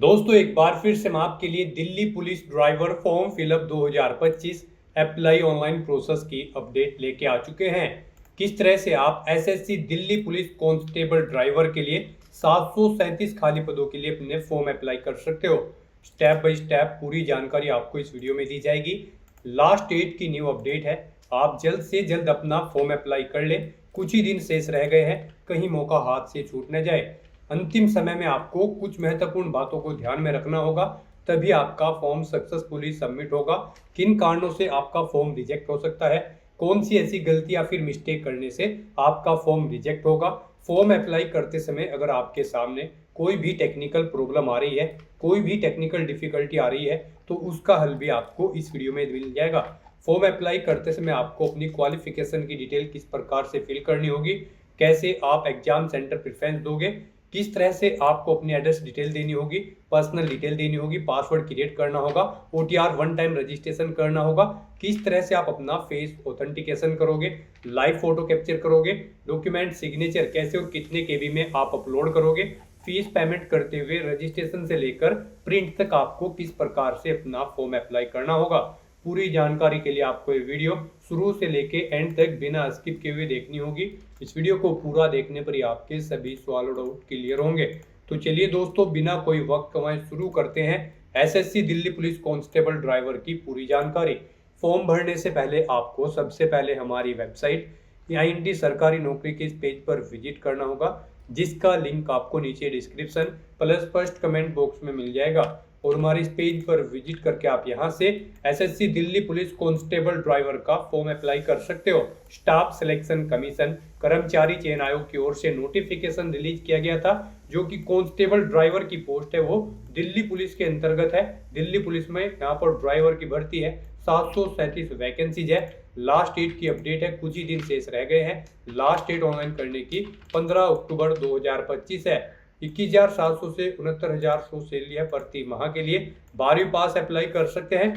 दोस्तों एक बार फिर से हम आपके लिए Delhi police driver form fill up 2025 apply online process की अपडेट लेके आ चुके हैं। किस तरह से आप SSC Delhi police constable driver के लिए 737 खाली पदों के लिए अपने फॉर्म अप्लाई कर सकते हो। स्टेप बाय स्टेप पूरी जानकारी आपको इस वीडियो में दी जाएगी। लास्ट डेट की न्यू अपडेट है, आप जल्द से जल्द अपना फॉर्म अप्लाई कर ले। कुछ ही दिन शेष रह गए हैं, कहीं मौका हाथ से छूट न जाए। अंतिम समय में आपको कुछ महत्वपूर्ण बातों को ध्यान में रखना होगा, तभी आपका फॉर्म सक्सेसफुली सबमिट होगा। किन कारणों से आपका फॉर्म रिजेक्ट हो सकता है, कौन सी ऐसी गलती या फिर मिस्टेक करने से आपका फॉर्म रिजेक्ट होगा। फॉर्म अप्लाई करते समय अगर आपके सामने कोई भी टेक्निकल प्रॉब्लम आ रही है, कोई भी टेक्निकल डिफिकल्टी आ रही है, तो उसका हल भी आपको इस वीडियो में मिल जाएगा। फॉर्म अप्लाई करते समय आपको अपनी क्वालिफिकेशन की डिटेल किस प्रकार से फिल करनी होगी, कैसे आप एग्जाम सेंटर प्रेफरेंस दोगे, किस तरह से आपको अपनी एड्रेस डिटेल देनी होगी, पर्सनल डिटेल देनी होगी, पासवर्ड क्रिएट करना होगा, ओटीआर वन टाइम रजिस्ट्रेशन करना होगा, किस तरह से आप अपना फेस ऑथेंटिकेशन करोगे, लाइव फोटो कैप्चर करोगे, डॉक्यूमेंट सिग्नेचर कैसे और कितने केबी में आप अपलोड करोगे, फीस पेमेंट करते हुए रजिस्ट्रेशन से लेकर प्रिंट तक आपको किस प्रकार से अपना फॉर्म अप्लाई करना होगा। पूरी जानकारी के लिए आपको ये वीडियो शुरू से लेके एंड तक बिना स्किप किए हुए देखनी होगी। इस वीडियो को पूरा देखने पर ही आपके सभी सवाल और डाउट क्लियर होंगे। तो चलिए दोस्तों, बिना कोई वक्त गंवाए शुरू करते हैं SSC Delhi police constable driver की पूरी जानकारी। फॉर्म भरने से पहले आपको सबसे पहले हमारी वेबसाइट IND सरकारी नौकरी के इस पेज पर विजिट करना होगा, जिसका लिंक आपको नीचे description plus first comment box में मिल जाएगा। और हमारे इस पेज पर विजिट करके आप यहां से SSC Delhi police constable driver का फॉर्म अप्लाई कर सकते हो। स्टाफ सिलेक्शन कमीशन कर्मचारी चयन आयोग की ओर से नोटिफिकेशन रिलीज किया गया था, जो कि कांस्टेबल ड्राइवर की पोस्ट है वो दिल्ली पुलिस के अंतर्गत है। दिल्ली पुलिस में यहाँ पर ड्राइवर की भर्ती है, 737 वैकेंसीज है। लास्ट डेट की अपडेट है, कुछ ही दिन शेष रह गए हैं। लास्ट डेट ऑनलाइन करने की 15 अक्टूबर 2025 है। 21,700 से 69,100 सैलरी है प्रति माह के लिए। 12वीं पास अप्लाई कर सकते हैं,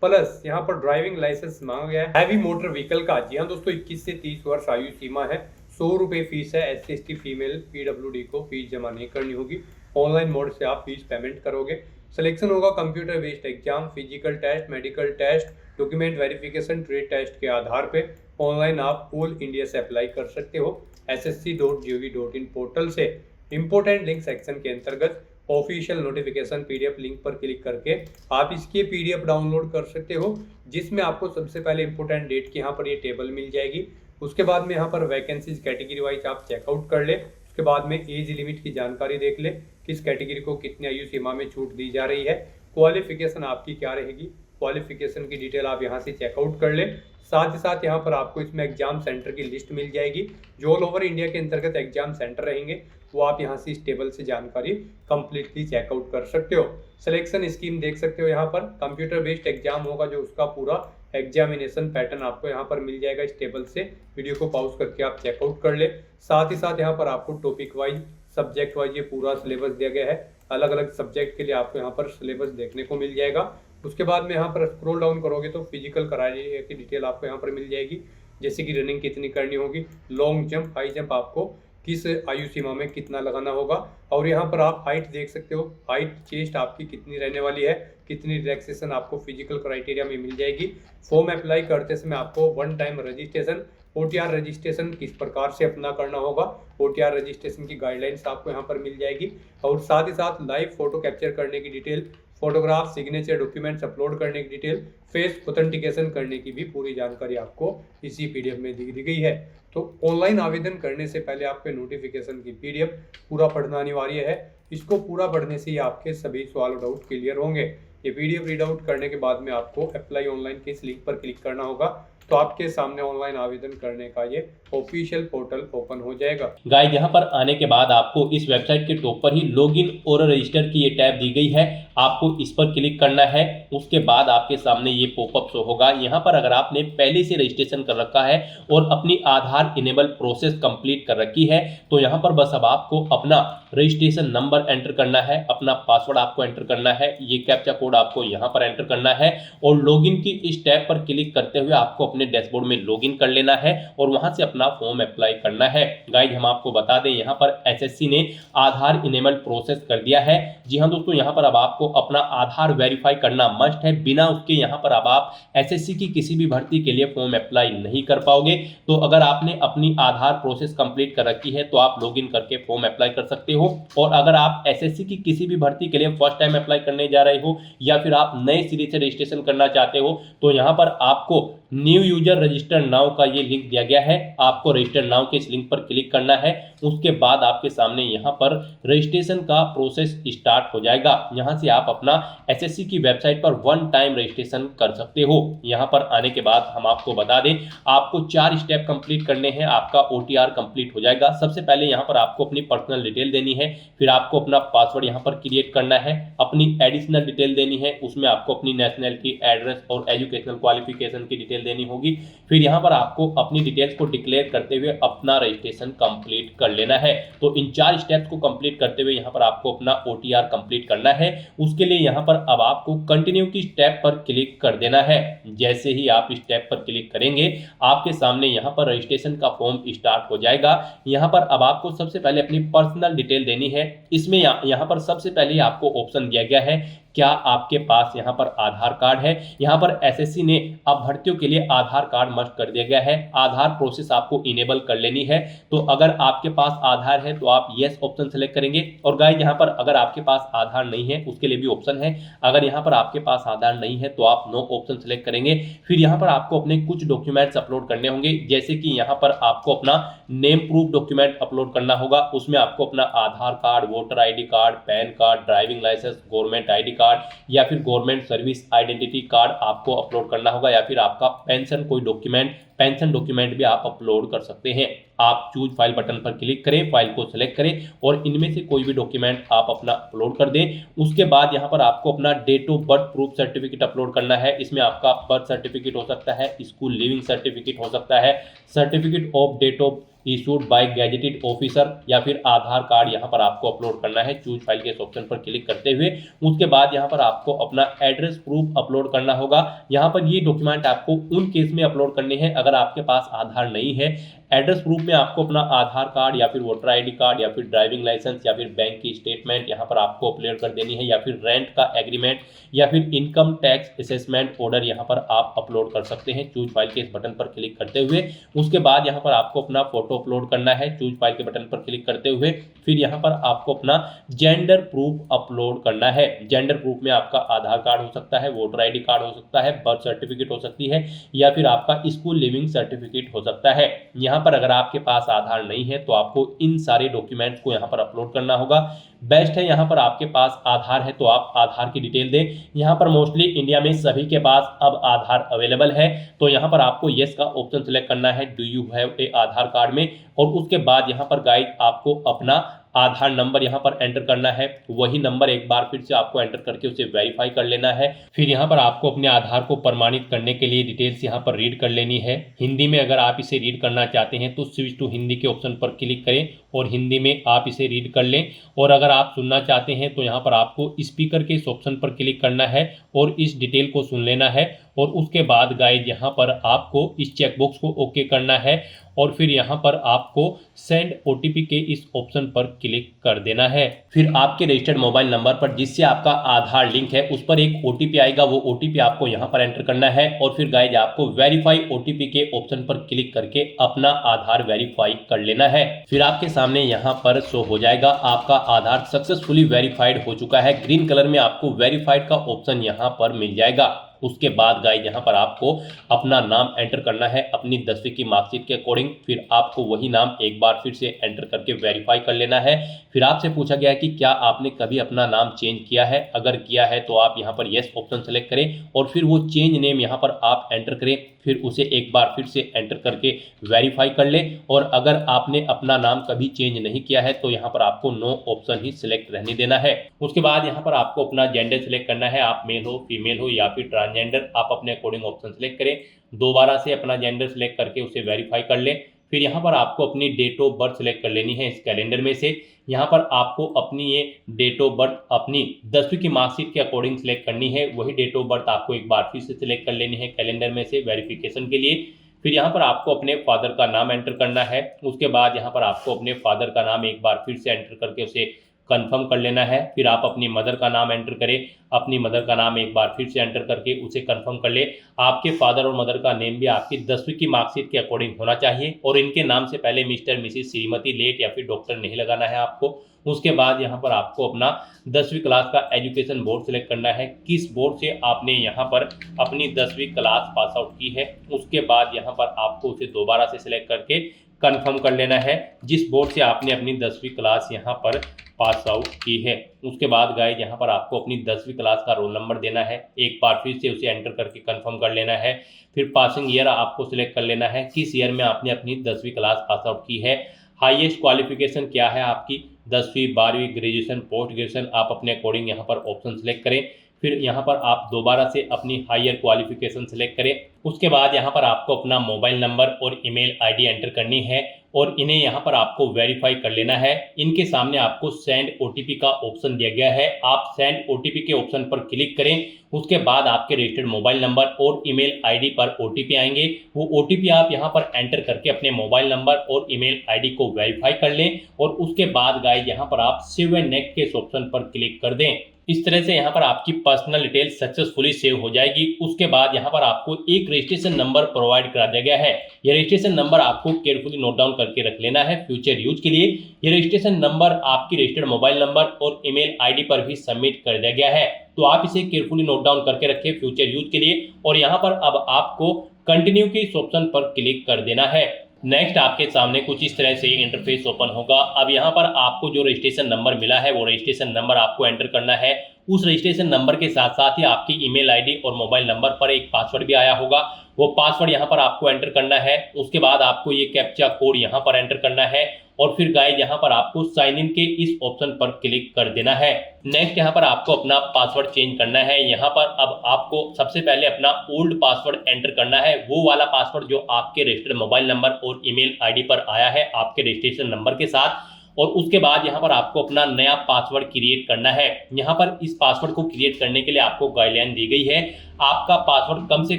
प्लस यहाँ पर ड्राइविंग लाइसेंस मांगा गया है हैवी मोटर व्हीकल का। जी हाँ दोस्तों, 21 से 30 वर्ष आयु सीमा है। 100 रुपये फीस है। SC/ST फीमेल PWD को फीस जमा नहीं करनी होगी, ऑनलाइन मोड से आप फीस पेमेंट करोगे। सिलेक्शन होगा computer based exam, physical test, medical test, document verification, trade test के आधार पे। ऑनलाइन आप ऑल इंडिया से अप्लाई कर सकते हो ssc.gov.in पोर्टल से। इंपोर्टेंट लिंक सेक्शन के अंतर्गत ऑफिशियल नोटिफिकेशन PDF लिंक पर क्लिक करके आप इसके PDF डाउनलोड कर सकते हो, जिसमें आपको सबसे पहले इंपोर्टेंट डेट की यहाँ पर ये टेबल मिल जाएगी। उसके बाद में यहाँ पर वैकेंसीज कैटेगरी वाइज आप चेकआउट कर ले। उसके बाद में एज लिमिट की जानकारी देख ले, किस कैटेगरी को कितनी आयु सीमा में छूट दी जा रही है, क्वालिफिकेशन आपकी क्या रहेगी, क्वालिफिकेशन की डिटेल आप यहाँ से चेकआउट कर ले। साथ ही साथ यहाँ पर आपको इसमें एग्जाम सेंटर की लिस्ट मिल जाएगी, जो ऑल ओवर इंडिया के अंतर्गत एग्जाम सेंटर रहेंगे, वो आप यहाँ से इस टेबल से जानकारी कंप्लीटली चेकआउट कर सकते हो। सिलेक्शन स्कीम देख सकते हो, यहाँ पर कंप्यूटर बेस्ड एग्जाम होगा, जो उसका पूरा एग्जामिनेशन पैटर्न आपको यहाँ पर मिल जाएगा इस टेबल से। वीडियो को पॉज करके आप चेकआउट कर ले। साथ ही साथ यहाँ पर आपको टॉपिक वाइज, सब्जेक्ट वाइज ये पूरा सिलेबस दिया गया है। अलग अलग सब्जेक्ट के लिए आपको यहाँ पर सिलेबस देखने को मिल जाएगा। उसके बाद में यहाँ पर स्क्रॉल डाउन करोगे तो फिजिकल कराने की डिटेल आपको यहाँ पर मिल जाएगी, जैसे कि रनिंग कितनी करनी होगी, लॉन्ग जंप, हाई जंप आपको किस आयु सीमा में कितना लगाना होगा। और यहाँ पर आप हाइट देख सकते हो, हाइट चेस्ट आपकी कितनी रहने वाली है, कितनी रिलैक्सेशन आपको फिजिकल क्राइटेरिया में मिल जाएगी। फॉर्म अप्लाई करते समय आपको one time registration, OTR registration किस प्रकार से अपना करना होगा, OTR रजिस्ट्रेशन की गाइडलाइंस आपको यहाँ पर मिल जाएगी। और साथ ही साथ लाइव फोटो कैप्चर करने की detail, photograph, signature, documents upload करने की डिटेल, फेस ऑथेंटिकेशन करने की भी पूरी जानकारी आपको इसी PDF में दी गई है। तो ऑनलाइन आवेदन करने से पहले आपके नोटिफिकेशन की PDF पूरा पढ़ना अनिवार्य है। इसको पूरा पढ़ने से ही आपके सभी सवाल और डाउट क्लियर होंगे। ये PDF रीड आउट करने के बाद में आपको अप्लाई ऑनलाइन के इस लिंक पर क्लिक करना होगा, तो आपके सामने ऑनलाइन आवेदन करने का ये ऑफिशियल पोर्टल ओपन हो जाएगा। गाइस, यहाँ पर आने के बाद आपको इस वेबसाइट के टॉप पर ही लॉगिन और रजिस्टर की ये टैब दी गई है, आपको इस पर क्लिक करना है। उसके बाद आपके सामने ये पॉपअप शो होगा। यहाँ पर अगर आपने पहले से रजिस्ट्रेशन कर रखा है और अपनी आधार इनेबल प्रोसेस कंप्लीट कर रखी है, तो यहाँ पर बस अब आपको अपना रजिस्ट्रेशन नंबर एंटर करना है, अपना पासवर्ड आपको एंटर करना है, ये कैप्चा कोड आपको यहाँ पर एंटर करना है और लॉगिन की इस टैब पर क्लिक करते हुए आपको अपने डैशबोर्ड में लॉगिन कर लेना है और वहां से अपना अपना फॉर्म अप्लाई करना है। गाइज हम आपको बता दें यहाँ पर एसएससी ने आधार इनेबल प्रोसेस कर दिया है। जी हाँ दोस्तों, यहाँ पर अब आपको अपना आधार वेरीफाई करना मस्ट है। बिना उसके यहाँ पर अब आप एसएससी की किसी भी भर्ती के लिए फॉर्म अप्लाई नहीं कर पाओगे। तो अगर आपने अपनी आधार प्रोसेस कंप्लीट कर रखी है तो आप लॉगिन करके फॉर्म अप्लाई कर सकते हो। और अगर आप एसएससी की किसी भी भर्ती के लिए फर्स्ट टाइम अप्लाई करने जा रहे हो या फिर आप नए सिरे से रजिस्ट्रेशन करना चाहते हो तो यहाँ पर आपको न्यू यूजर रजिस्टर नाउ का ये लिंक दिया गया है। आपको रजिस्टर नाउ के इस लिंक पर क्लिक करना है। उसके बाद आपके सामने यहाँ पर रजिस्ट्रेशन का प्रोसेस स्टार्ट हो जाएगा। यहाँ से आप अपना एसएससी की वेबसाइट पर वन टाइम रजिस्ट्रेशन कर सकते हो। यहाँ पर आने के बाद हम आपको बता दें आपको 4 स्टेप कंप्लीट करने हैं, आपका ओटीआर कंप्लीट हो जाएगा। सबसे पहले यहाँ पर आपको अपनी पर्सनल डिटेल देनी है, फिर आपको अपना पासवर्ड यहाँ पर क्रिएट करना है, अपनी एडिशनल डिटेल देनी है, उसमें आपको अपनी नेशनलिटी, एड्रेस और एजुकेशनल क्वालिफिकेशन की डिटेल देनी होगी। फिर यहाँ पर आपको अपनी डिटेल्स को डिक्लेयर करते हुए अपना रजिस्ट्रेशन कंप्लीट कर लेना है। तो इन 4 स्टेप्स को कंप्लीट करते हुए यहाँ पर आपको अपना ओटीआर कंप्लीट करना है। उसके लिए यहाँ पर अब आपको कंटिन्यू की स्टेप पर क्लिक कर देना है। जैसे ही आप स्टेप पर क्लिक करेंगे आपके सामने यहाँ पर रजिस्ट्रेशन का फॉर्म स्टार्ट हो जाएगा। यहाँ पर अब आपको सबसे पहले अपनी पर्सनल डिटेल देनी है। इसमें यहाँ पर सबसे पहले आपको ऑप्शन दिया गया है क्या आपके पास यहाँ पर आधार कार्ड है। यहाँ पर एसएससी ने अब भर्तियों के लिए आधार कार्ड मस्ट कर दिया गया है। आधार प्रोसेस आपको इनेबल कर लेनी है। तो अगर आपके पास आधार है तो आप यस ऑप्शन सेलेक्ट करेंगे। और गाइस यहाँ पर अगर आपके पास आधार नहीं है उसके लिए भी ऑप्शन है। अगर यहाँ पर आपके पास आधार नहीं है तो आप नो ऑप्शन सेलेक्ट करेंगे। फिर यहाँ पर आपको अपने कुछ डॉक्यूमेंट्स अपलोड करने होंगे, जैसे कि यहाँ पर आपको अपना नेम प्रूफ डॉक्यूमेंट अपलोड करना होगा। उसमें आपको अपना Aadhaar card, voter ID card, PAN card, driving licence, government ID card या फिर गवर्नमेंट सर्विस आइडेंटिटी कार्ड आपको अपलोड करना होगा, या फिर आपका पेंशन कोई डॉक्यूमेंट, पेंशन डॉक्यूमेंट भी आप अपलोड कर सकते हैं। आप चूज फाइल बटन पर क्लिक करें, फाइल को सिलेक्ट करें और इनमें से कोई भी डॉक्यूमेंट आप अपना अपलोड कर दें। उसके बाद यहाँ पर आपको अपना date of birth proof certificate upload करना है। इसमें आपका बर्थ सर्टिफिकेट हो सकता है, स्कूल लिविंग सर्टिफिकेट हो सकता है, certificate of date of issued by gazetted officer, या फिर आधार कार्ड यहाँ पर आपको अपलोड करना है। चूज फाइल के इस ऑप्शन पर क्लिक करते हुए उसके बाद यहाँ पर आपको अपना एड्रेस प्रूफ अपलोड करना होगा। यहाँ पर ये डॉक्यूमेंट आपको उन केस में अपलोड करने हैं अगर आपके पास आधार नहीं है। एड्रेस प्रूफ में आपको अपना आधार कार्ड या फिर वोटर आईडी कार्ड या फिर ड्राइविंग लाइसेंस या फिर बैंक की स्टेटमेंट यहाँ पर आपको अपलोड कर देनी है, या फिर रेंट का एग्रीमेंट या फिर इनकम टैक्स असेसमेंट ऑर्डर यहाँ पर आप अपलोड कर सकते हैं। चूज फाइल के इस बटन पर क्लिक करते हुए उसके बाद यहाँ पर आपको अपना फोटो अपलोड करना है। चूज फाइल के बटन पर क्लिक करते हुए फिर यहाँ पर आपको अपना जेंडर प्रूफ अपलोड करना है। जेंडर प्रूफ में आपका आधार कार्ड हो सकता है, वोटर आईडी कार्ड हो सकता है, बर्थ सर्टिफिकेट हो सकती है, या फिर आपका स्कूल लिविंग सर्टिफिकेट हो सकता है। यहाँ पर अगर आपके पास आधार नहीं है तो आपको इन सारे डॉक्यूमेंट्स को यहाँ पर अपलोड करना होगा। बेस्ट है यहाँ पर आपके पास आधार है तो आप आधार की डिटेल दें। यहाँ पर मोस्टली इंडिया में सभी के पास अब आधार अवेलेबल है, तो यहाँ पर आपको यस का ऑप्शन सेलेक्ट करना है do you have a Aadhaar card में। और उसके बाद यहाँ पर गाइड आपको अपना आधार नंबर यहाँ पर एंटर करना है। वही नंबर एक बार फिर से आपको एंटर करके उसे वेरीफाई कर लेना है। फिर यहाँ पर आपको अपने आधार को प्रमाणित करने के लिए डिटेल्स यहाँ पर रीड कर लेनी है। हिंदी में अगर आप इसे रीड करना चाहते हैं तो स्विच टू हिंदी के ऑप्शन पर क्लिक करें और हिंदी में आप इसे रीड कर लें। और अगर आप सुनना चाहते हैं तो यहाँ पर आपको स्पीकर के इस ऑप्शन पर क्लिक करना है और इस डिटेल को सुन लेना है। और उसके बाद गाइड यहाँ पर आपको इस चेकबॉक्स को ओके करना है और फिर यहाँ पर आपको सेंड ओटीपी के इस ऑप्शन पर क्लिक कर देना है। फिर आपके रजिस्टर्ड मोबाइल नंबर पर जिससे आपका आधार लिंक है उस पर एक ओटीपी आएगा, वो ओटीपी आपको यहाँ पर एंटर करना है। और फिर गाइज आपको वेरीफाई ओटीपी के ऑप्शन पर क्लिक करके अपना आधार वेरीफाई कर लेना है। फिर आपके सामने यहाँ पर शो हो जाएगा आपका आधार सक्सेसफुली वेरीफाइड हो चुका है। ग्रीन कलर में आपको वेरीफाइड का ऑप्शन यहाँ पर मिल जाएगा। उसके बाद गाइज यहाँ पर आपको अपना नाम एंटर करना है अपनी 10वीं की मार्कशीट के अकॉर्डिंग। फिर आपको वही नाम एक बार फिर से एंटर करके वेरीफाई कर लेना है। फिर आपसे पूछा गया है कि क्या आपने कभी अपना नाम चेंज किया है। अगर किया है तो आप यहाँ पर यस ऑप्शन सेलेक्ट करें और फिर वो चेंज नेम यहाँ पर आप एंटर करें। फिर उसे एक बार फिर से एंटर करके वेरीफाई कर लें। और अगर आपने अपना नाम कभी चेंज नहीं किया है तो यहाँ पर आपको नो ऑप्शन ही सिलेक्ट रहने देना है। उसके बाद यहाँ पर आपको अपना जेंडर सिलेक्ट करना है, आप मेल हो, फीमेल हो या फिर ट्रांसजेंडर, आप अपने अकॉर्डिंग ऑप्शन सेलेक्ट करें। दोबारा से अपना जेंडर सेलेक्ट करके उसे वेरीफाई कर लें। फिर यहाँ पर आपको अपनी डेट ऑफ बर्थ सेलेक्ट कर लेनी है इस कैलेंडर में से। यहाँ पर आपको अपनी ये डेट ऑफ बर्थ अपनी 10वीं की मार्कशीट के अकॉर्डिंग सेलेक्ट करनी है। वही डेट ऑफ बर्थ आपको एक बार फिर से सिलेक्ट कर लेनी है कैलेंडर में से वेरिफिकेशन के लिए। फिर यहाँ पर आपको अपने फादर का नाम एंटर करना है। उसके बाद यहाँ पर आपको अपने फादर का नाम एक बार फिर से एंटर करके उसे कंफर्म कर लेना है। फिर आप अपनी मदर का नाम एंटर करें, अपनी मदर का नाम एक बार फिर से एंटर करके उसे कंफर्म कर ले। आपके फादर और मदर का नेम भी आपकी 10वीं की मार्कशीट के अकॉर्डिंग होना चाहिए और इनके नाम से पहले मिस्टर, मिसिस, श्रीमती, लेट या फिर डॉक्टर नहीं लगाना है आपको। उसके बाद यहाँ पर आपको अपना 10वीं क्लास का एजुकेशन बोर्ड सेलेक्ट करना है, किस बोर्ड से आपने यहाँ पर अपनी 10वीं क्लास पास आउट की है। उसके बाद यहाँ पर आपको उसे दोबारा से सिलेक्ट करके कंफर्म कर लेना है जिस बोर्ड से आपने अपनी 10वीं क्लास यहाँ पर पास आउट की है। उसके बाद गाइस यहाँ पर आपको अपनी 10वीं क्लास का रोल नंबर देना है, एक बार फिर से उसे एंटर करके कंफर्म कर लेना है। फिर पासिंग ईयर आपको सिलेक्ट कर लेना है, किस ईयर में आपने अपनी 10वीं क्लास पास आउट की है। हाईएस्ट क्वालिफिकेशन क्या है आपकी, 10वीं, 12वीं, ग्रेजुएशन, पोस्ट ग्रेजुएशन, आप अपने अकॉर्डिंग यहाँ पर ऑप्शन सेलेक्ट करें। फिर यहाँ पर आप दोबारा से अपनी हायर क्वालिफिकेशन सेलेक्ट करें। उसके बाद यहाँ पर आपको अपना मोबाइल नंबर और ईमेल आईडी एंटर करनी है और इन्हें यहाँ पर आपको वेरीफाई कर लेना है। इनके सामने आपको सेंड ओटीपी का ऑप्शन दिया गया है, आप सेंड ओटीपी के ऑप्शन पर क्लिक करें। उसके बाद आपके रजिस्टर्ड मोबाइल नंबर और ईमेल आईडी पर ओटीपी आएंगे, वो ओटीपी आप यहाँ पर एंटर करके अपने मोबाइल नंबर और ईमेल आईडी को वेरीफाई कर लें और उसके बाद गाइस यहाँ पर आप सेव एंड नेक्स्ट के ऑप्शन पर क्लिक कर दें। इस तरह से यहाँ पर आपकी पर्सनल डिटेल सक्सेसफुली सेव हो जाएगी। उसके बाद यहाँ पर आपको एक रजिस्ट्रेशन नंबर प्रोवाइड करा दिया गया है, ये रजिस्ट्रेशन नंबर आपको केयरफुली नोट डाउन करके रख लेना है फ्यूचर यूज के लिए। ये रजिस्ट्रेशन नंबर आपकी रजिस्टर्ड मोबाइल नंबर और ईमेल आईडी पर भी सबमिट कर दिया गया है, तो आप इसे केयरफुली नोट डाउन करके रखें फ्यूचर यूज के लिए। और यहाँ पर अब आपको कंटिन्यू के इस ऑप्शन पर क्लिक कर देना है। नेक्स्ट आपके सामने कुछ इस तरह से इंटरफेस ओपन होगा। अब यहाँ पर आपको जो रजिस्ट्रेशन नंबर मिला है वो रजिस्ट्रेशन नंबर आपको एंटर करना है। उस रजिस्ट्रेशन नंबर के साथ साथ ही आपकी ईमेल आईडी और मोबाइल नंबर पर एक पासवर्ड भी आया होगा, वो पासवर्ड यहाँ पर आपको एंटर करना है। उसके बाद आपको ये कैप्चा कोड यहाँ पर एंटर करना है और फिर गाइस यहाँ पर आपको साइन इन के इस ऑप्शन पर क्लिक कर देना है। नेक्स्ट यहाँ पर आपको अपना पासवर्ड चेंज करना है। यहाँ पर अब आपको सबसे पहले अपना ओल्ड पासवर्ड एंटर करना है, वो वाला पासवर्ड जो आपके रजिस्टर्ड मोबाइल नंबर और ईमेल आईडी पर आया है आपके रजिस्ट्रेशन नंबर के साथ। और उसके बाद यहाँ पर आपको अपना नया पासवर्ड क्रिएट करना है। यहाँ पर इस पासवर्ड को क्रिएट करने के लिए आपको गाइडलाइन दी गई है, आपका पासवर्ड कम से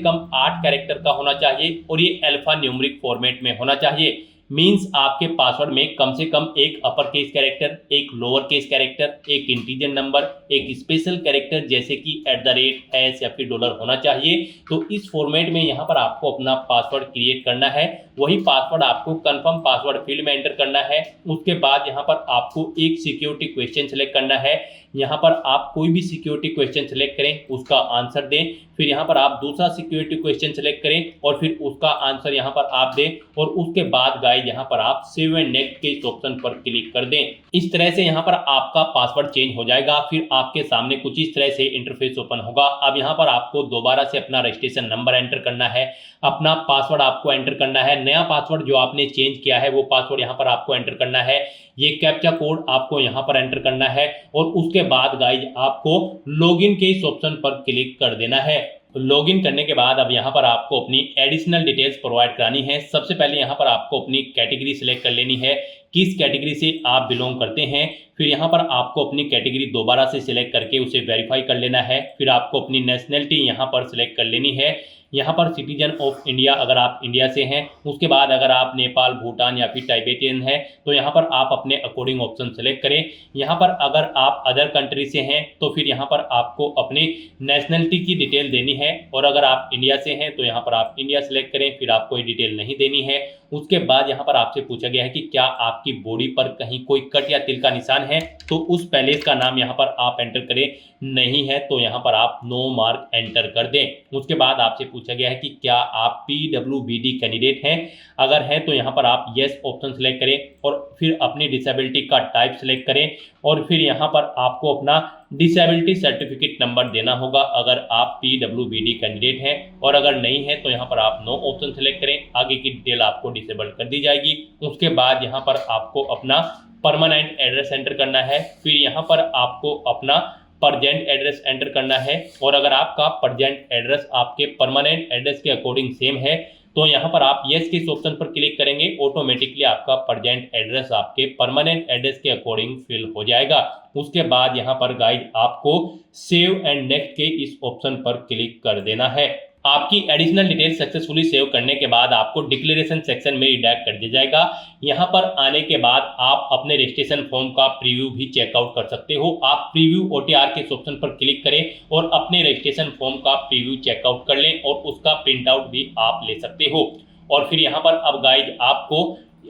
कम 8 कैरेक्टर का होना चाहिए और ये अल्फा न्यूमेरिक फॉर्मेट में होना चाहिए। मींस आपके पासवर्ड में कम से कम एक अपर केस कैरेक्टर, एक लोअर केस कैरेक्टर, एक इंटीजर नंबर, एक स्पेशल कैरेक्टर जैसे कि @ या फिर $, होना चाहिए। तो इस फॉर्मेट में यहाँ पर आपको अपना पासवर्ड क्रिएट करना है, वही पासवर्ड आपको कंफर्म पासवर्ड फील्ड में एंटर करना है। उसके बाद यहाँ पर आपको एक सिक्योरिटी क्वेश्चन सेलेक्ट करना है, यहाँ पर आप कोई भी सिक्योरिटी क्वेश्चन सेलेक्ट करें, उसका आंसर दें। फिर यहाँ पर आप दूसरा सिक्योरिटी क्वेश्चन सेलेक्ट करें और फिर उसका आंसर यहाँ पर आप दें और उसके बाद गाइस यहाँ पर आप सेव एंड नेक्स्ट के इस ऑप्शन पर क्लिक कर दें। इस तरह से यहाँ पर आपका पासवर्ड चेंज हो जाएगा। फिर आपके सामने कुछ इस तरह से इंटरफेस ओपन होगा। अब यहाँ पर आपको दोबारा से अपना रजिस्ट्रेशन नंबर एंटर करना है, अपना पासवर्ड आपको एंटर करना है, नया पासवर्ड जो आपने चेंज किया है वो पासवर्ड यहाँ पर आपको एंटर करना है, ये कैप्चा कोड आपको यहाँ पर एंटर करना है और उसके बाद गाइज आपको लॉगिन के इस ऑप्शन पर क्लिक कर देना है। लॉगिन करने के बाद अब यहाँ पर आपको अपनी एडिशनल डिटेल्स प्रोवाइड करानी है। सबसे पहले यहाँ पर आपको अपनी कैटेगरी सिलेक्ट कर लेनी है, किस कैटेगरी से आप बिलोंग करते हैं। फिर यहाँ पर आपको अपनी कैटेगरी दोबारा से सिलेक्ट करके उसे वेरीफाई कर लेना है। फिर आपको अपनी नेशनलिटी यहाँ पर सिलेक्ट कर लेनी है, यहाँ पर सिटीजन ऑफ इंडिया अगर आप इंडिया से हैं। उसके बाद अगर आप नेपाल, भूटान या फिर टाइबेटियन हैं तो यहाँ पर आप अपने अकॉर्डिंग ऑप्शन सेलेक्ट करें। यहाँ पर अगर आप अदर कंट्री से हैं तो फिर यहाँ पर आपको अपनी नेशनलिटी की डिटेल देनी है और अगर आप इंडिया से हैं तो यहाँ पर आप इंडिया सेलेक्ट करें, फिर आपको ये डिटेल नहीं देनी है। उसके बाद यहाँ पर आपसे पूछा गया है कि क्या आपकी बॉडी पर कहीं कोई कट या तिल का निशान है, तो उस पैलेस का नाम यहाँ पर आप एंटर करें, नहीं है तो यहाँ पर आप नो मार्क एंटर कर दें। उसके बाद आपसे पूछा गया है कि क्या आप PWBD कैंडिडेट हैं, अगर हैं तो यहाँ पर आप यस ऑप्शन सेलेक्ट करें और फिर अपनी डिसेबिलिटी का टाइप सेलेक्ट करें और फिर यहाँ पर आपको अपना डिसेबिलिटी सर्टिफिकेट नंबर देना होगा अगर आप PWBD कैंडिडेट हैं, और अगर नहीं है तो यहाँ पर आप नो ऑप्शन सेलेक्ट करें, आगे की डिटेल आपको डिसेबल कर दी जाएगी। उसके बाद यहाँ पर आपको अपना परमानेंट एड्रेस एंटर करना है, फिर यहाँ पर आपको अपना परजेंट एड्रेस एंटर करना है और अगर आपका परजेंट एड्रेस आपके परमानेंट एड्रेस के अकॉर्डिंग सेम है तो यहाँ पर आप यस के इस ऑप्शन पर क्लिक करेंगे, ऑटोमेटिकली आपका परजेंट एड्रेस आपके परमानेंट एड्रेस के अकॉर्डिंग फिल हो जाएगा। उसके बाद यहाँ पर गाइज आपको सेव एंड नेक्स्ट के इस ऑप्शन पर क्लिक कर देना है। आपकी एडिशनल डिटेल सक्सेसफुली सेव करने के बाद आपको डिक्लेरेशन सेक्शन में रिडायरेक्ट कर दिया जाएगा। यहाँ पर आने के बाद आप अपने रजिस्ट्रेशन फॉर्म का प्रीव्यू भी चेकआउट कर सकते हो। आप प्रीव्यू OTR के ऑप्शन पर क्लिक करें और अपने रजिस्ट्रेशन फॉर्म का प्रीव्यू चेकआउट कर लें और उसका प्रिंट आउट भी आप ले सकते हो। और फिर यहाँ पर अब गाइज आपको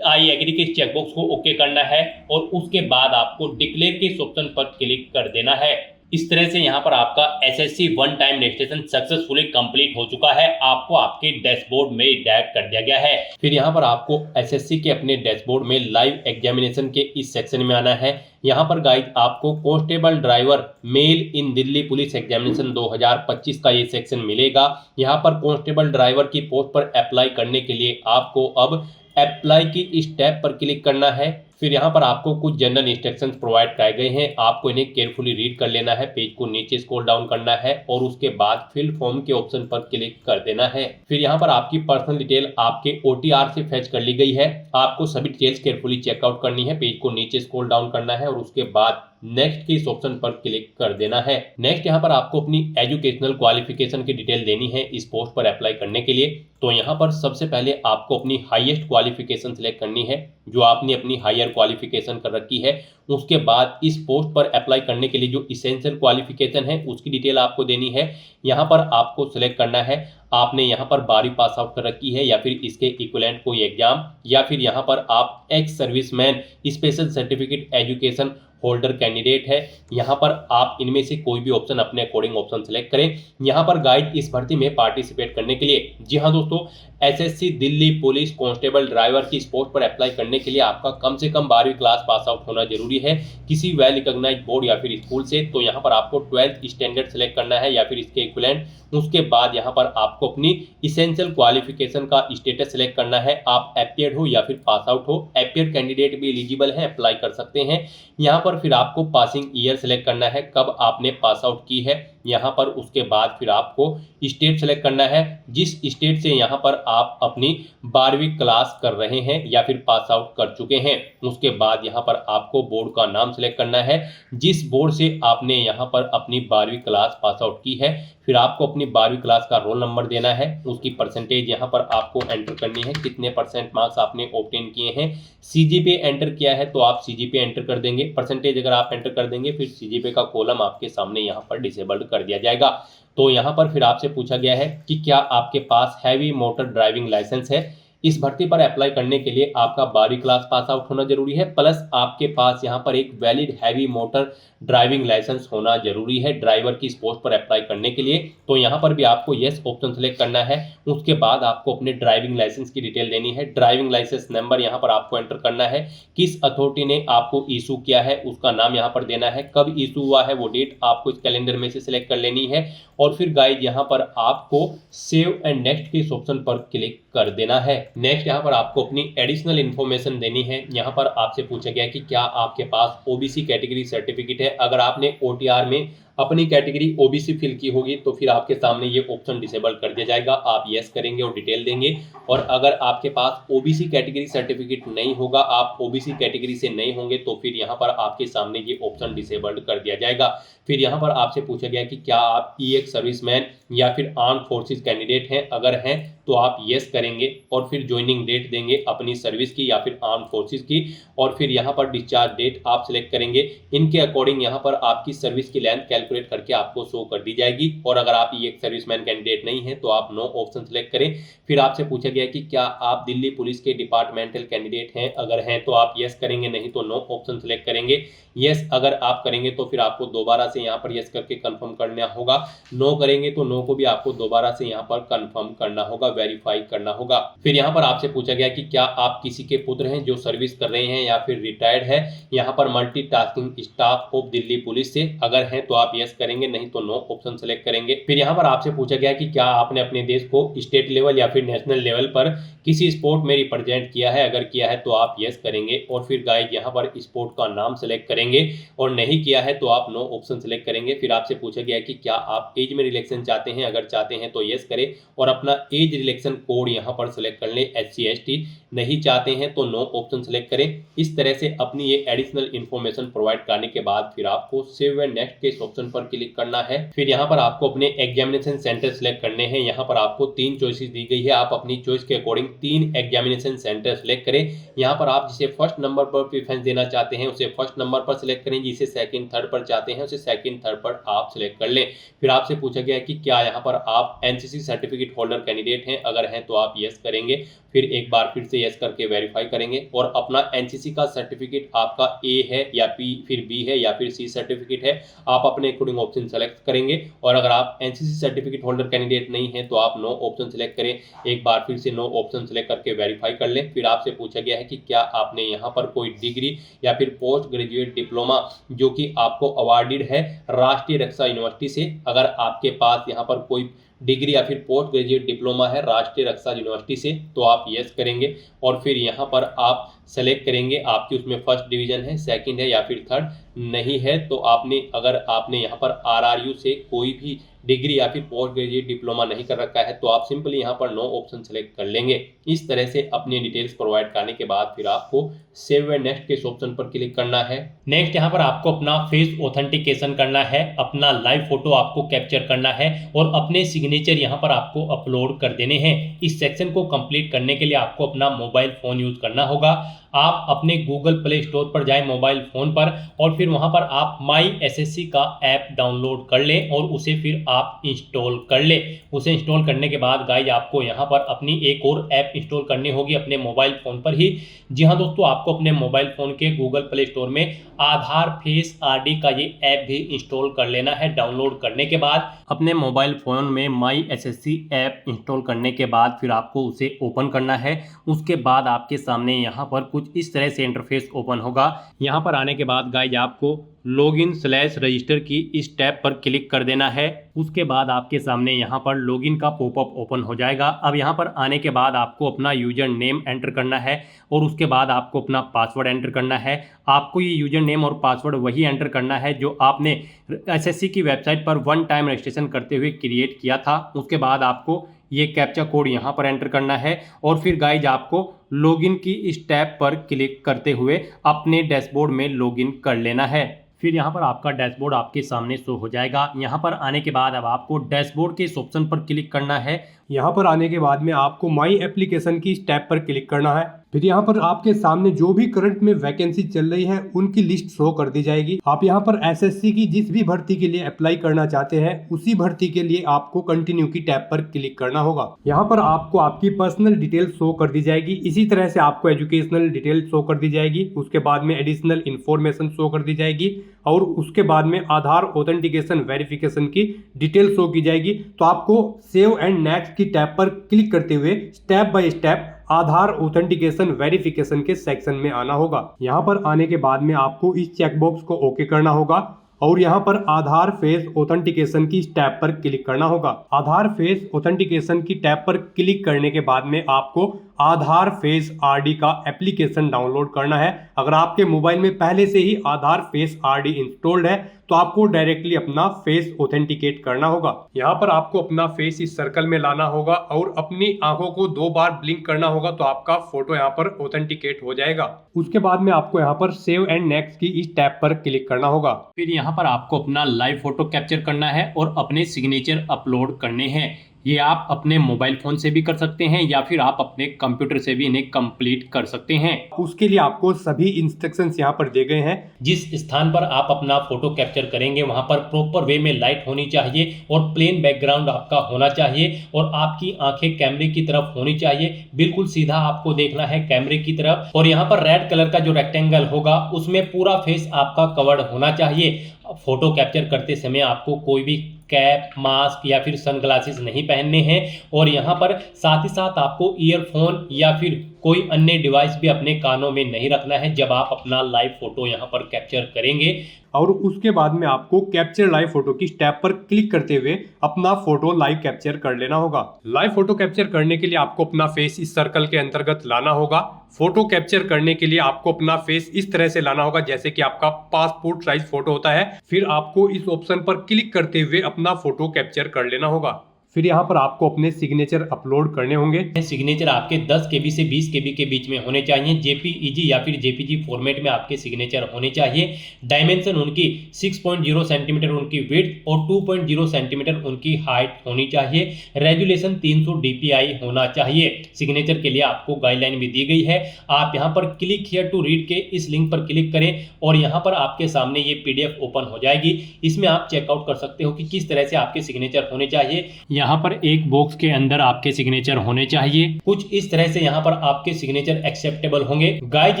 आई एग्री के चेकबॉक्स को ओके करना है और उसके बाद आपको डिक्लेयर के ऑप्शन पर क्लिक कर देना है। इस तरह से यहाँ पर आपका SSC one time registration successfully complete हो चुका है। आपको आपके डैशबोर्ड में डायरेक्ट कर दिया गया है। फिर यहाँ पर आपको SSC के अपने डैशबोर्ड में लाइव एग्जामिनेशन के इस सेक्शन में आना है। यहाँ पर गाइड आपको कांस्टेबल ड्राइवर मेल इन दिल्ली पुलिस एग्जामिनेशन 2025 का ये सेक्शन मिलेगा। यहाँ पर कांस्टेबल ड्राइवर की पोस्ट पर अप्लाई करने के लिए आपको अब अप्लाई की इस टैब पर क्लिक करना है। फिर यहाँ पर आपको कुछ जनरल इंस्ट्रक्शंस प्रोवाइड कराए गए हैं, आपको इन्हें केयरफुली रीड कर लेना है। पेज को नीचे स्क्रॉल डाउन करना है और उसके बाद फिल फॉर्म के ऑप्शन पर क्लिक कर देना है। फिर यहाँ पर आपकी पर्सनल डिटेल आपके OTR से फेच कर ली गई है। आपको सभी डिटेल्स केयरफुली चेकआउट करनी है। पेज को नीचे स्क्रॉल डाउन करना है और उसके बाद नेक्स्ट के इस ऑप्शन पर क्लिक कर देना है। नेक्स्ट यहाँ पर आपको अपनी एजुकेशनल क्वालिफिकेशन की डिटेल देनी है इस पोस्ट पर अप्लाई करने के लिए। तो यहाँ पर सबसे पहले आपको अपनी हाईएस्ट क्वालिफिकेशन सिलेक्ट करनी है, जो आपने अपनी हायर क्वालिफिकेशन कर रखी है। उसके बाद इस पोस्ट पर अप्लाई करने के लिए जो इसेंशियल क्वालिफिकेशन है उसकी डिटेल आपको देनी है। यहाँ पर आपको सिलेक्ट करना है आपने यहाँ पर 12वीं पास आउट कर रखी है या फिर इसके इक्विवेलेंट कोई एग्जाम, या फिर यहाँ पर आप ex serviceman special certificate education holder candidate है। यहाँ पर आप इनमें से कोई भी ऑप्शन अपने अकॉर्डिंग ऑप्शन सेलेक्ट करें। यहाँ पर गाइड इस भर्ती में पार्टिसिपेट करने के लिए, जी हाँ दोस्तों, SSC Delhi police constable driver की पोस्ट पर अप्लाई करने के लिए आपका कम से कम 12वीं क्लास पास आउट होना जरूरी है किसी वेल रिकॉग्नाइज्ड बोर्ड या फिर स्कूल से। तो यहाँ पर आपको 12th स्टैंडर्ड सेलेक्ट करना है या फिर इसके इक्विवेलेंट। उसके बाद यहाँ पर आपको अपनी इसेंशियल क्वालिफिकेशन का स्टेटस सेलेक्ट करना है, आप अपीयर्ड हो या फिर पास आउट हो। अपीयर्ड कैंडिडेट भी एलिजिबल है, अप्लाई कर सकते हैं। यहाँ पर फिर आपको पासिंग ईयर सेलेक्ट करना है, कब आपने पास आउट की है। यहाँ पर उसके बाद फिर आपको स्टेट सेलेक्ट करना है, जिस स्टेट से यहाँ पर आप अपनी 12वीं क्लास कर रहे हैं या फिर पास आउट कर चुके हैं। उसके बाद यहाँ पर आपको बोर्ड का नाम सेलेक्ट करना है, जिस बोर्ड से आपने यहाँ पर अपनी 12वीं क्लास पास आउट की है। फिर आपको अपनी 12वीं क्लास का रोल नंबर देना है, उसकी परसेंटेज यहाँ पर आपको एंटर करनी है, कितने परसेंट मार्क्स आपने ऑब्टेन किए हैं। CGPA एंटर किया है तो आप CGPA एंटर कर देंगे। परसेंटेज अगर आप एंटर कर देंगे फिर CGPA का कॉलम आपके सामने यहाँ पर डिसेबल्ड कर दिया जाएगा। तो यहाँ पर फिर आपसे पूछा गया है कि क्या आपके पास हैवी मोटर ड्राइविंग लाइसेंस है। इस भर्ती पर अप्लाई करने के लिए आपका 12वीं क्लास पास आउट होना जरूरी है, प्लस आपके पास यहाँ पर एक valid heavy motor driving licence होना जरूरी है ड्राइवर की इस पोस्ट पर अप्लाई करने के लिए। तो यहाँ पर भी आपको यस ऑप्शन सेलेक्ट करना है। उसके बाद आपको अपने ड्राइविंग लाइसेंस की डिटेल देनी है, ड्राइविंग लाइसेंस नंबर यहाँ पर आपको एंटर करना है, किस अथॉरिटी ने आपको इशू किया है उसका नाम यहाँ पर देना है, कब इशू हुआ है वो डेट आपको इस कैलेंडर में से सिलेक्ट कर लेनी है। और फिर गाइड यहाँ पर आपको सेव एंड नेक्स्ट के इस ऑप्शन पर क्लिक कर देना है। नेक्स्ट यहाँ पर आपको अपनी एडिशनल इन्फॉर्मेशन देनी है। यहाँ पर आपसे पूछा गया कि क्या आपके पास OBC कैटेगरी सर्टिफिकेट है। अगर आपने OTR में अपनी कैटेगरी OBC फिल की होगी तो फिर आपके सामने ये ऑप्शन डिसेबल कर दिया जाएगा, आप यस करेंगे और डिटेल देंगे। और अगर आपके पास OBC कैटेगरी सर्टिफिकेट नहीं होगा, आप OBC कैटेगरी से नहीं होंगे, तो फिर यहाँ पर आपके सामने ये ऑप्शन डिसेबल्ड कर दिया जाएगा। फिर यहाँ पर आपसे पूछा गया कि क्या आप EX सर्विसमैन या फिर आर्म फोर्सेस कैंडिडेट हैं। अगर हैं तो आप यस करेंगे और फिर ज्वाइनिंग डेट देंगे अपनी सर्विस की या फिर आर्म फोर्सेस की। और फिर यहाँ पर डिस्चार्ज डेट आप सिलेक्ट करेंगे, इनके अकॉर्डिंग यहाँ पर आपकी सर्विस की लेंथ कैलकुलेट करके आपको शो कर दी जाएगी। और अगर आप एक सर्विसमैन कैंडिडेट नहीं है तो आप नो ऑप्शन सेलेक्ट करें। फिर आपसे पूछा गया कि क्या आप दिल्ली पुलिस के डिपार्टमेंटल कैंडिडेट हैं। अगर हैं तो आप यस करेंगे, नहीं तो नो ऑप्शन सेलेक्ट करेंगे। यस अगर आप करेंगे तो फिर आपको दोबारा से यहाँ पर यस करके कंफर्म करना होगा। नो करेंगे तो नो को भी आपको दोबारा से यहाँ पर कंफर्म करना होगा, वेरीफाई करना होगा। फिर यहाँ पर आपसे पूछा गया कि क्या आप किसी के पुत्र हैं जो सर्विस कर रहे हैं या फिर रिटायर्ड है यहाँ पर multitasking staff of Delhi police से। अगर हैं तो आप यस करेंगे, नहीं तो नो ऑप्शन सेलेक्ट करेंगे। फिर यहाँ पर आपसे पूछा गया कि क्या आपने अपने देश को स्टेट लेवल या फिर नेशनल लेवल पर किसी स्पोर्ट में रिप्रेजेंट किया है। अगर किया है तो आप यस करेंगे और फिर गाइड यहाँ पर स्पोर्ट का नाम सेलेक्ट करेंगे, और नहीं किया है तो आप नो ऑप्शन सेलेक्ट करेंगे। फिर आपसे पूछा गया कि क्या आप एज में रिलैक्सेशन चाहते हैं। अगर चाहते हैं तो यस करें और अपना एज रिलैक्सेशन कोड यहाँ पर सेलेक्ट कर लें SC ST। नहीं चाहते हैं तो नो ऑप्शन सेलेक्ट करें। इस तरह से अपनी ये एडिशनल इन्फॉर्मेशन प्रोवाइड करने के बाद फिर आपको सेव एंड नेक्स्ट के इस ऑप्शन ऑप्शन पर क्लिक करना है। फिर यहाँ पर आपको अपने एग्जामिनेशन सेंटर सेलेक्ट करने हैं। यहाँ पर आपको 3 चॉइसेस दी गई है, आप अपनी चॉइस के अकॉर्डिंग 3 एग्जामिनेशन सेंटर सेलेक्ट करें। यहाँ पर आप जिसे फर्स्ट नंबर पर प्रेफरेंस देना चाहते हैं उसे फर्स्ट नंबर पर सिलेक्ट करें, जिसे सेकंड थर्ड पर चाहते हैं उसे सेकंड थर्ड पर आप सिलेक्ट कर लें। फिर आपसे पूछा गया है कि क्या यहाँ पर आप एनसीसी सर्टिफिकेट होल्डर कैंडिडेट हैं, अगर हैं तो आप यस करेंगे। फिर एक बार फिर से यस करके वेरीफाई करेंगे और अपना एनसीसी का सर्टिफिकेट आपका ए है या फिर बी है या फिर सी सर्टिफिकेट है, आप अपने अकॉर्डिंग ऑप्शन सेलेक्ट करेंगे। और अगर आप एनसीसी सर्टिफिकेट होल्डर कैंडिडेट नहीं है तो आप नो ऑप्शन सेलेक्ट करें। एक बार फिर से नो ऑप्शन सेलेक्ट करके वेरीफाई कर लें। फिर आपसे पूछा गया है कि क्या आपने यहाँ पर कोई डिग्री या फिर पोस्ट ग्रेजुएट डिप्लोमा जो कि आपको अवार्डेड है राष्ट्रीय रक्षा यूनिवर्सिटी से, अगर आपके पास यहाँ पर कोई डिग्री या फिर पोस्ट ग्रेजुएट डिप्लोमा है राष्ट्रीय रक्षा यूनिवर्सिटी से तो आप यस करेंगे। और फिर यहाँ पर आप सेलेक्ट करेंगे आपकी उसमें फर्स्ट डिवीजन है, सेकंड है या फिर थर्ड, नहीं है तो अगर आपने यहाँ पर आरआरयू से कोई भी डिग्री या फिर पोस्ट ग्रेजुएट डिप्लोमा नहीं कर रखा है तो आप सिंपली यहाँ पर नो ऑप्शन सेलेक्ट कर लेंगे। इस तरह से अपनी डिटेल्स प्रोवाइड करने के बाद फिर आपको सेव एंड नेक्स्ट के ऑप्शन पर क्लिक करना है। नेक्स्ट यहाँ पर आपको अपना फेस ऑथेंटिकेशन करना है, अपना लाइव फोटो आपको कैप्चर करना है और अपने सिग्नेचर यहाँ पर आपको अपलोड कर देने हैं। इस सेक्शन को कंप्लीट करने के लिए आपको अपना मोबाइल फोन यूज करना होगा। आप अपने गूगल प्ले स्टोर पर जाएं मोबाइल फोन पर और फिर वहां पर आप माई एसएससी का ऐप डाउनलोड कर लें और उसे फिर आप इंस्टॉल कर लें। उसे इंस्टॉल करने के बाद गाइज आपको यहां पर अपनी एक और ऐप इंस्टॉल करनी होगी अपने मोबाइल फोन पर ही। जी हाँ दोस्तों, आपको अपने मोबाइल फोन के गूगल प्ले स्टोर में आधार फेस आरडी का ये ऐप भी इंस्टॉल कर लेना है। डाउनलोड करने के बाद अपने मोबाइल फोन में माई एसएससी ऐप इंस्टॉल करने के बाद फिर आपको उसे ओपन करना है। उसके बाद आपके सामने यहाँ पर कुछ इस तरह से इंटरफेस ओपन होगा। यहाँ पर आने के बाद गाइज आपको लॉगिन/रजिस्टर की इस टैब पर क्लिक कर देना है। उसके बाद आपके सामने यहाँ पर लॉगिन का पॉपअप ओपन हो जाएगा। अब यहाँ पर आने के बाद आपको अपना यूजर नेम एंटर करना है और उसके बाद आपको अपना पासवर्ड एंटर करना है। आपको ये यूजर नेम और पासवर्ड वही एंटर करना है जो आपने एसएससी की वेबसाइट पर वन टाइम रजिस्ट्रेशन करते हुए क्रिएट किया था। उसके बाद आपको ये कैप्चा कोड यहाँ पर एंटर करना है और फिर गाइज आपको लॉगिन की इस टैब पर क्लिक करते हुए अपने डैशबोर्ड में लॉगिन कर लेना है। फिर यहाँ पर आपका डैशबोर्ड आपके सामने शो हो जाएगा। यहाँ पर आने के बाद अब आपको डैशबोर्ड के इस ऑप्शन पर क्लिक करना है। यहाँ पर आने के बाद में आपको माई एप्लीकेशन की इस टैब पर क्लिक करना है। फिर यहाँ पर आपके सामने जो भी करंट में वैकेंसी चल रही है उनकी लिस्ट शो कर दी जाएगी। आप यहाँ पर एसएससी की जिस भी भर्ती के लिए अप्लाई करना चाहते हैं उसी भर्ती के लिए आपको कंटिन्यू की टैब पर क्लिक करना होगा। यहाँ पर आपको आपकी पर्सनल डिटेल शो कर दी जाएगी। इसी तरह से आपको एजुकेशनल डिटेल शो कर दी जाएगी। उसके बाद में एडिशनल इंफॉर्मेशन शो कर दी जाएगी और उसके बाद में आधार ऑथेंटिकेशन वेरिफिकेशन की डिटेल शो की जाएगी। तो आपको सेव एंड नेक्स्ट की टैब पर क्लिक करते हुए step by step Aadhaar authentication verification के सेक्शन में आना होगा। यहाँ पर आने के बाद में आपको इस चेकबॉक्स को ओके करना होगा और यहाँ पर आधार फेस ऑथेंटिकेशन की टैब पर क्लिक करना होगा। आधार फेस ऑथेंटिकेशन की टैब पर क्लिक करने के बाद में आपको आधार फेस आरडी का एप्लीकेशन डाउनलोड करना है। अगर आपके मोबाइल में पहले से ही आधार फेस आरडी इंस्टॉल्ड है तो आपको डायरेक्टली अपना फेस ऑथेंटिकेट करना होगा। यहाँ पर आपको अपना फेस इस सर्कल में लाना होगा और अपनी आंखों को 2 बार ब्लिंक करना होगा तो आपका फोटो यहाँ पर ऑथेंटिकेट हो जाएगा। उसके बाद में आपको यहाँ पर सेव एंड नेक्स्ट की इस टैब पर क्लिक करना होगा। फिर यहाँ पर आपको अपना लाइव फोटो कैप्चर करना है और अपने सिग्नेचर अपलोड करने हैं। ये आप अपने मोबाइल फोन से भी कर सकते हैं या फिर आप अपने कंप्यूटर से भी इन्हें कंप्लीट कर सकते हैं। उसके लिए आपको सभी इंस्ट्रक्शंस यहाँ पर दिए गए हैं। जिस स्थान पर आप अपना फोटो कैप्चर करेंगे वहां पर प्रॉपर वे में लाइट होनी चाहिए और प्लेन बैकग्राउंड आपका होना चाहिए और आपकी आंखें कैमरे की तरफ होनी चाहिए। बिल्कुल सीधा आपको देखना है कैमरे की तरफ और यहाँ पर रेड कलर का जो रेक्टेंगल होगा उसमें पूरा फेस आपका कवर्ड होना चाहिए। फोटो कैप्चर करते समय आपको कोई भी कैप, मास्क या फिर सनग्लासेस नहीं पहनने हैं और यहाँ पर साथ ही साथ आपको ईयरफोन या फिर कोई अन्य डिवाइस भी अपने कानों में नहीं रखना है जब आप अपना लाइव फोटो यहाँ पर कैप्चर करेंगे। और उसके बाद में आपको कैप्चर लाइव फोटो की टैब पर क्लिक करते हुए अपना फोटो लाइव कैप्चर कर लेना होगा। लाइव फोटो कैप्चर करने के लिए आपको अपना फेस इस सर्कल के अंतर्गत लाना होगा। फोटो कैप्चर करने के लिए आपको अपना फेस इस तरह से लाना होगा जैसे कि आपका पासपोर्ट साइज फोटो होता है। फिर आपको इस ऑप्शन पर क्लिक करते हुए अपना फोटो कैप्चर कर लेना होगा। फिर यहाँ पर आपको अपने सिग्नेचर अपलोड करने होंगे। सिग्नेचर आपके 10 KB से 20 KB के बीच में होने चाहिए। JPEG या फिर JPG फॉर्मेट में आपके सिग्नेचर होने चाहिए। डायमेंशन उनकी 6.0 सेंटीमीटर उनकी विड्थ और 2.0 सेंटीमीटर उनकी हाइट होनी चाहिए। रेजुलेशन 300 DPI होना चाहिए। सिग्नेचर के लिए आपको गाइडलाइन भी दी गई है। आप यहाँ पर क्लिक हियर टू रीड के इस लिंक पर क्लिक करें और यहाँ पर आपके सामने ये PDF ओपन हो जाएगी। इसमें आप चेकआउट कर सकते हो कि किस तरह से आपके सिग्नेचर होने चाहिए। यहाँ पर एक बॉक्स के अंदर आपके सिग्नेचर होने चाहिए। कुछ इस तरह से यहाँ पर आपके सिग्नेचर एक्सेप्टेबल होंगे। गाइज,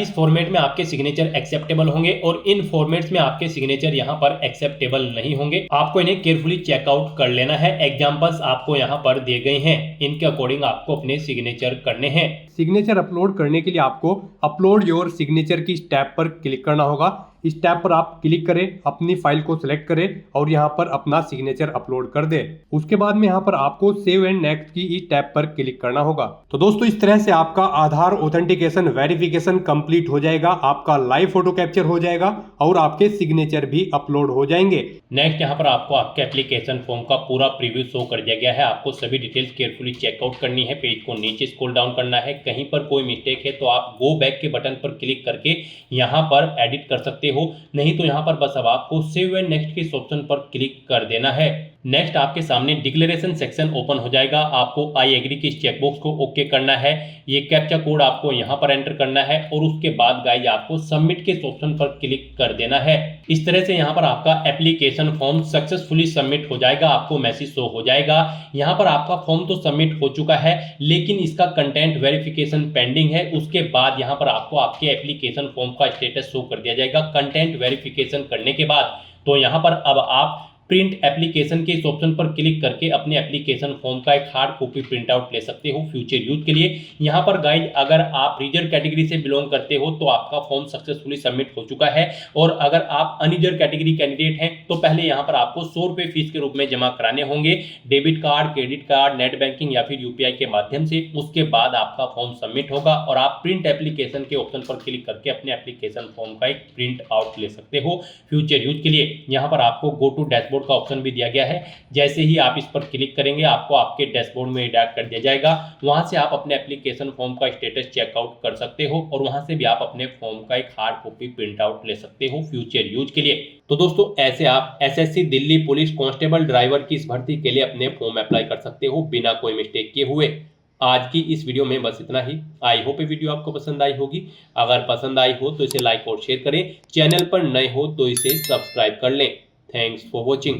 इस फॉर्मेट में आपके सिग्नेचर एक्सेप्टेबल होंगे और इन फॉर्मेट्स में आपके सिग्नेचर यहाँ पर एक्सेप्टेबल नहीं होंगे। आपको इन्हें केयरफुली चेकआउट कर लेना है। एग्जांपल्स आपको यहाँ पर दिए गए हैं, इनके अकॉर्डिंग आपको अपने सिग्नेचर करने हैं। सिग्नेचर अपलोड करने के लिए आपको अपलोड योर सिग्नेचर की इस टैब पर क्लिक करना होगा। इस टैब पर आप क्लिक करें, अपनी फाइल को सिलेक्ट करें और यहाँ पर अपना सिग्नेचर अपलोड कर दें। उसके बाद में यहाँ पर आपको सेव एंड नेक्स्ट की इस टैब पर क्लिक करना होगा। तो दोस्तों, इस तरह से आपका आधार ऑथेंटिकेशन वेरिफिकेशन कंप्लीट हो जाएगा, आपका लाइव फोटो कैप्चर हो जाएगा और आपके सिग्नेचर भी अपलोड हो जाएंगे। नेक्स्ट यहाँ पर आपको आपके एप्लीकेशन फॉर्म का पूरा प्रीव्यू शो कर दिया गया है। आपको सभी डिटेल्स केयरफुली चेकआउट करनी है। पेज को नीचे स्क्रॉल डाउन करना है। कहीं पर कोई मिस्टेक है तो आप गो बैक के बटन पर क्लिक करके यहाँ पर एडिट कर सकते हो, नहीं तो यहाँ पर बस अब आपको सेव एंड नेक्स्ट के इस ऑप्शन पर क्लिक कर देना है। नेक्स्ट आपके सामने डिक्लेरेशन सेक्शन ओपन हो जाएगा। आपको आई एग्री के इस चेकबॉक्स को ओके करना है। ये कैप्चा कोड आपको यहाँ पर एंटर करना है और उसके बाद गाइज आपको सबमिट के इस ऑप्शन पर क्लिक कर देना है। इस तरह से यहाँ पर आपका एप्लीकेशन फॉर्म सक्सेसफुली सबमिट हो जाएगा। आपको मैसेज शो हो जाएगा। यहाँ पर आपका फॉर्म तो सबमिट हो चुका है, लेकिन इसका कंटेंट वेरिफिकेशन पेंडिंग है। उसके बाद यहाँ पर आपको आपके एप्लीकेशन फॉर्म का स्टेटस शो कर दिया जाएगा। कंटेंट वेरिफिकेशन करने के बाद तो यहाँ पर अब आप प्रिंट एप्लीकेशन के इस ऑप्शन पर क्लिक करके अपने एप्लीकेशन फॉर्म का एक हार्ड कॉपी प्रिंट आउट ले सकते हो फ्यूचर यूज के लिए। यहाँ पर गाइड, अगर आप रिजर्व कैटेगरी से बिलोंग करते हो तो आपका फॉर्म सक्सेसफुली सबमिट हो चुका है, और अगर आप अनरिजर्व कैटेगरी कैंडिडेट हैं तो पहले यहाँ पर आपको 100 रुपये फीस के रूप में जमा कराने होंगे, debit card, credit card, net banking या फिर UPI के माध्यम से। उसके बाद आपका फॉर्म सबमिट होगा और आप प्रिंट एप्लीकेशन के ऑप्शन पर क्लिक करके अपने एप्लीकेशन फॉर्म का एक प्रिंट आउट ले सकते हो फ्यूचर यूज के लिए। यहाँ पर आपको गो टू डैशबोर्ड का ऑप्शन भी दिया गया है। जैसे ही आप इस पर क्लिक करेंगे आपको आपके डैशबोर्ड में डायरेक्ट कर दिया जाएगा। वहां से आप अपने एप्लीकेशन फॉर्म का स्टेटस चेकआउट कर सकते हो और वहां से भी आप अपने फॉर्म का एक हार्ड कॉपी प्रिंट आउट ले सकते हो फ्यूचर यूज के लिए। तो दोस्तों, ऐसे आप SSC Delhi police constable driver की इस भर्ती के लिए अपने फॉर्म अप्लाई कर सकते हो बिना कोई मिस्टेक किए हुए। आज की इस वीडियो में बस इतना ही। आई होप ये वीडियो आपको पसंद आई होगी। अगर पसंद आई हो तो इसे लाइक और शेयर करें। चैनल पर नए हो तो इसे सब्सक्राइब कर लें। Thanks for watching.